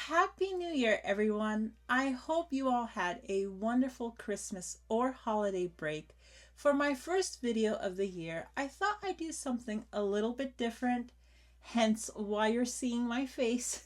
Happy New Year, everyone. I hope you all had a wonderful Christmas or holiday break. For my first video of the year, I thought I'd do something a little bit different, hence why you're seeing my face.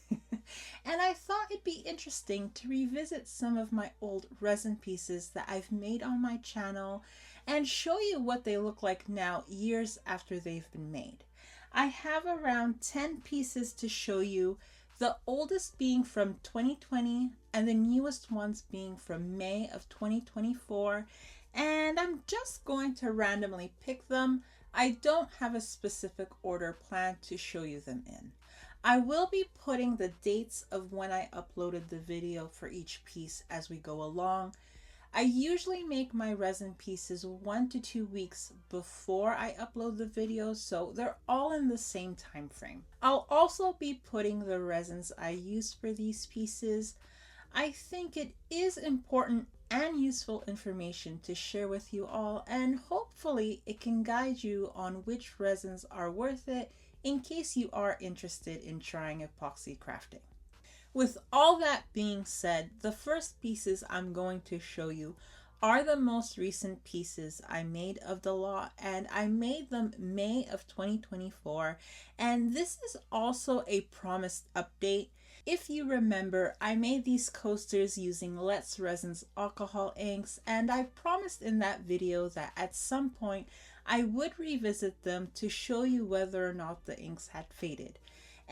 And I thought it'd be interesting to revisit some of my old resin pieces that I've made on my channel and show you what they look like now years after they've been made. I have around 10 pieces to show you, the oldest being from 2020 and the newest ones being from May of 2024. And I'm just going to randomly pick them. I don't have a specific order planned to show you them in. I will be putting the dates of when I uploaded the video for each piece as we go along. I usually make my resin pieces 1 to 2 weeks before I upload the video, so they're all in the same time frame. I'll also be putting the resins I use for these pieces. I think it is important and useful information to share with you all, and hopefully it can guide you on which resins are worth it in case you are interested in trying epoxy crafting. With all that being said, the first pieces I'm going to show you are the most recent pieces I made of the lot, and I made them May of 2024, and this is also a promised update. If you remember, I made these coasters using Let's Resin's alcohol inks, and I promised in that video that at some point I would revisit them to show you whether or not the inks had faded.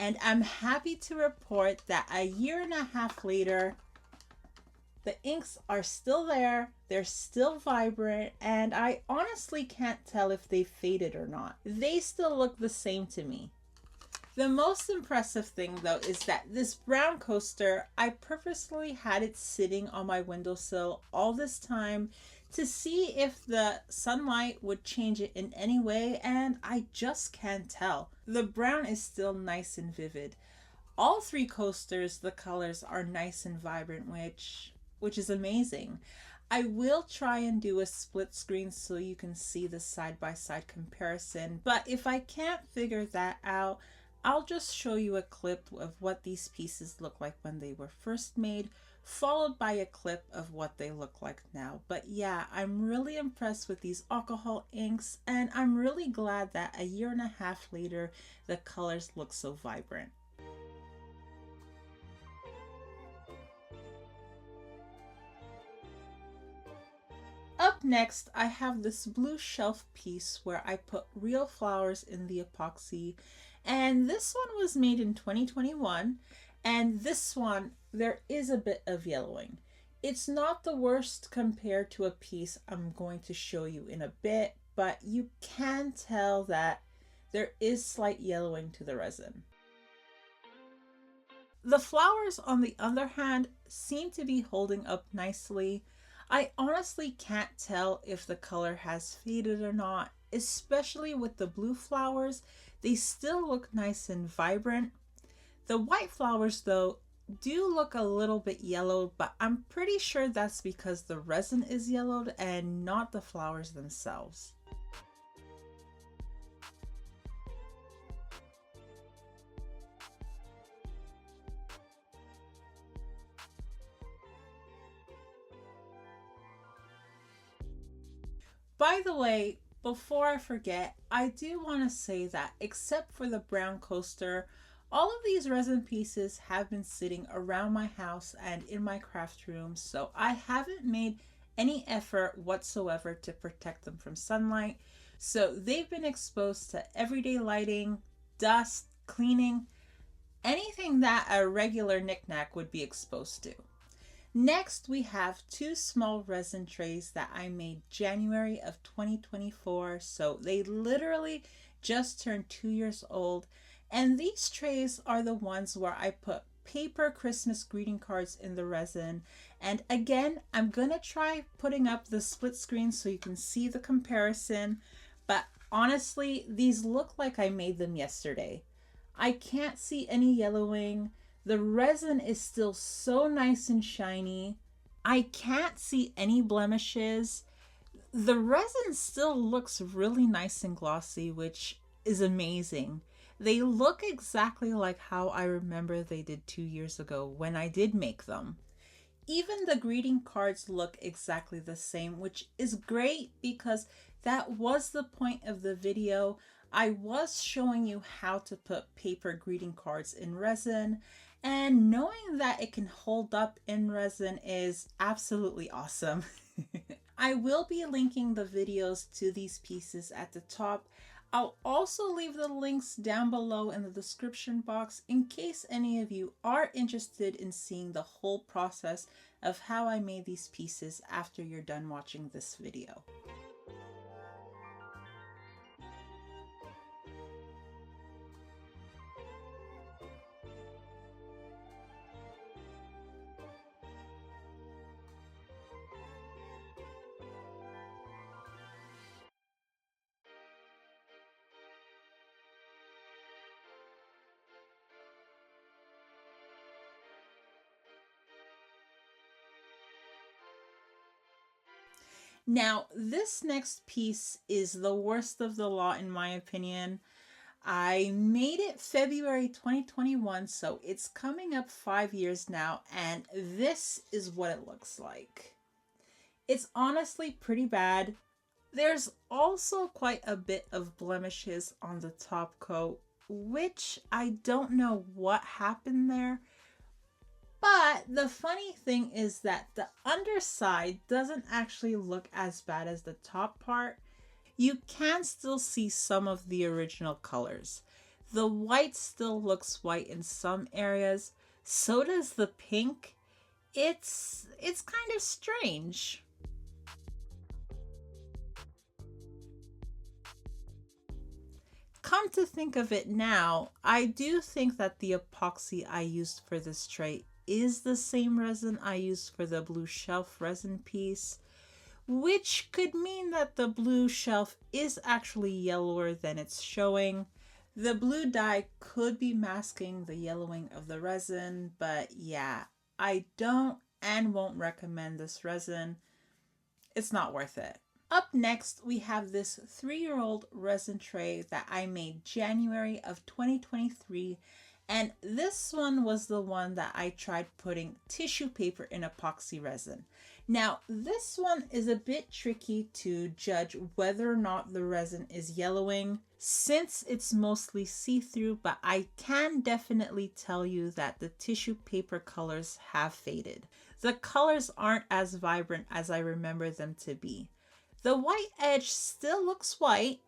And I'm happy to report that a year and a half later, the inks are still there, they're still vibrant, and I honestly can't tell if they faded or not. They still look the same to me. The most impressive thing though is that this brown coaster, I purposely had it sitting on my windowsill all this time to see if the sunlight would change it in any way, and I just can't tell. The brown is still nice and vivid. All 3 coasters, the colors are nice and vibrant, which is amazing. I will try and do a split screen so you can see the side-by-side comparison, but if I can't figure that out, I'll just show you a clip of what these pieces look like when they were first made, followed by a clip of what they look like now. But yeah, I'm really impressed with these alcohol inks, and I'm really glad that a year and a half later, the colors look so vibrant. Up next, I have this blue shelf piece where I put real flowers in the epoxy, and this one was made in 2021, and this one, there is a bit of yellowing. It's not the worst compared to a piece I'm going to show you in a bit, but you can tell that there is slight yellowing to the resin. The flowers, on the other hand, seem to be holding up nicely. I honestly can't tell if the color has faded or not, especially with the blue flowers. They still look nice and vibrant. The white flowers though do look a little bit yellowed, but I'm pretty sure that's because the resin is yellowed and not the flowers themselves. By the way, before I forget, I do want to say that except for the brown coaster, all of these resin pieces have been sitting around my house and in my craft room, so I haven't made any effort whatsoever to protect them from sunlight. So they've been exposed to everyday lighting, dust, cleaning, anything that a regular knickknack would be exposed to. Next, we have 2 small resin trays that I made January of 2024, so they literally just turned 2 years old. And these trays are the ones where I put paper Christmas greeting cards in the resin. And again, I'm gonna try putting up the split screen so you can see the comparison, but honestly, these look like I made them yesterday. I can't see any yellowing. The resin is still so nice and shiny. I can't see any blemishes. The resin still looks really nice and glossy, which is amazing. They look exactly like how I remember they did 2 years ago when I did make them. Even the greeting cards look exactly the same, which is great because that was the point of the video. I was showing you how to put paper greeting cards in resin, and knowing that it can hold up in resin is absolutely awesome. I will be linking the videos to these pieces at the top. I'll also leave the links down below in the description box in case any of you are interested in seeing the whole process of how I made these pieces after you're done watching this video. Now, this next piece is the worst of the lot in my opinion. I made it February 2021, so it's coming up 5 years now, and this is what it looks like. It's honestly pretty bad. There's also quite a bit of blemishes on the top coat, which I don't know what happened there. But the funny thing is that the underside doesn't actually look as bad as the top part. You can still see some of the original colors. The white still looks white in some areas. So does the pink. It's kind of strange. Come to think of it now, I do think that the epoxy I used for this tray is the same resin I used for the blue shelf resin piece, which could mean that the blue shelf is actually yellower than it's showing. The blue dye could be masking the yellowing of the resin, but yeah, I don't and won't recommend this resin. It's not worth it. Up next, we have this 3-year-old resin tray that I made January of 2023, and this one was the one that I tried putting tissue paper in epoxy resin. Now, this one is a bit tricky to judge whether or not the resin is yellowing since it's mostly see-through, but I can definitely tell you that the tissue paper colors have faded. The colors aren't as vibrant as I remember them to be. The white edge still looks white.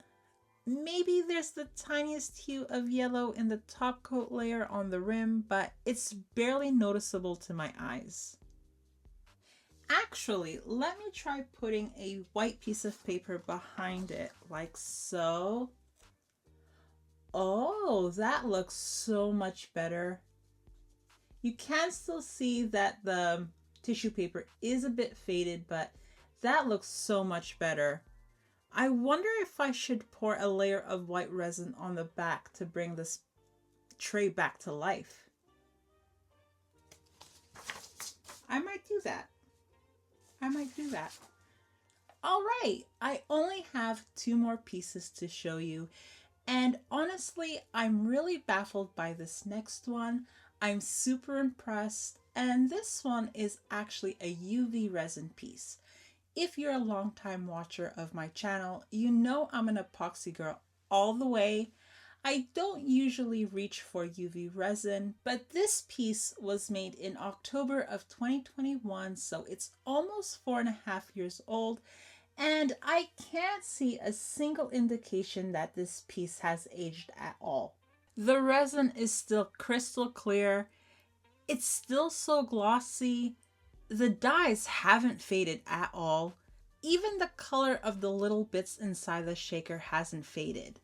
Maybe there's the tiniest hue of yellow in the top coat layer on the rim, but it's barely noticeable to my eyes. Actually, let me try putting a white piece of paper behind it, like so. Oh, that looks so much better. You can still see that the tissue paper is a bit faded, but that looks so much better. I wonder if I should pour a layer of white resin on the back to bring this tray back to life. I might do that. All right, I only have 2 more pieces to show you. And honestly, I'm really baffled by this next one. I'm super impressed. And this one is actually a UV resin piece. If you're a longtime watcher of my channel, you know I'm an epoxy girl all the way. I don't usually reach for UV resin, but this piece was made in October of 2021, so it's almost 4.5 years old, and I can't see a single indication that this piece has aged at all. The resin is still crystal clear. It's still so glossy. The dyes haven't faded at all. Even the color of the little bits inside the shaker hasn't faded.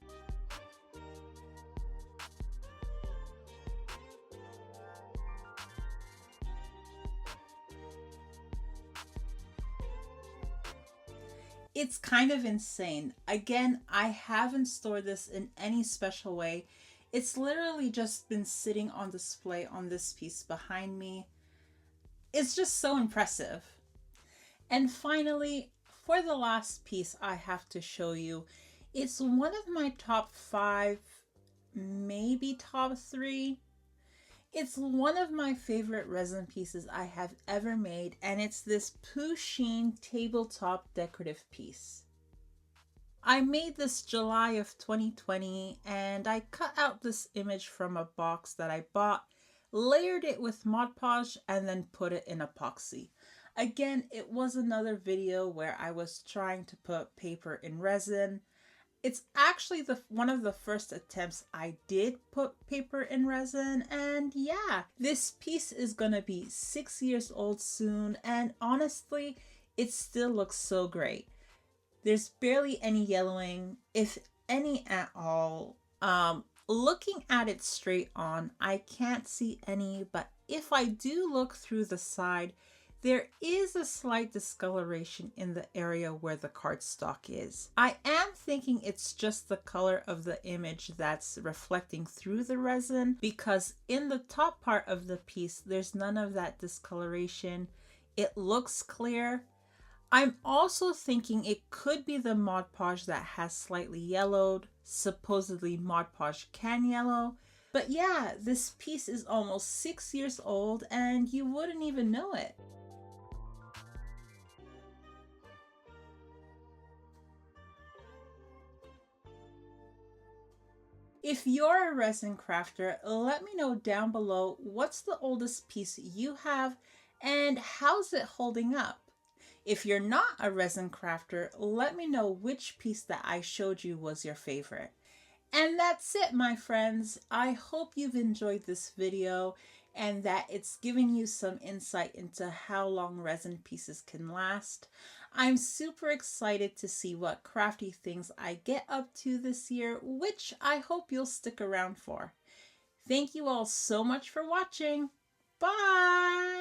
It's kind of insane. Again, I haven't stored this in any special way. It's literally just been sitting on display on this piece behind me. It's just so impressive. And finally, for the last piece I have to show you, it's one of my top 5, maybe top 3. It's one of my favorite resin pieces I have ever made, and it's this Pusheen tabletop decorative piece. I made this July of 2020, and I cut out this image from a box that I bought, layered it with Mod Podge, and then put it in epoxy. Again, it was another video where I was trying to put paper in resin. It's actually one of the first attempts I did put paper in resin, and yeah, this piece is gonna be 6 years old soon, and honestly, it still looks so great. There's barely any yellowing, if any at all. Looking at it straight on, I can't see any, but if I do look through the side, there is a slight discoloration in the area where the cardstock is. I am thinking it's just the color of the image that's reflecting through the resin, because in the top part of the piece, there's none of that discoloration. It looks clear. I'm also thinking it could be the Mod Podge that has slightly yellowed. Supposedly Mod Podge can yellow. But yeah, this piece is almost 6 years old and you wouldn't even know it. If you're a resin crafter, let me know down below what's the oldest piece you have and how's it holding up. If you're not a resin crafter, let me know which piece that I showed you was your favorite. And that's it, my friends. I hope you've enjoyed this video and that it's giving you some insight into how long resin pieces can last. I'm super excited to see what crafty things I get up to this year, which I hope you'll stick around for. Thank you all so much for watching. Bye!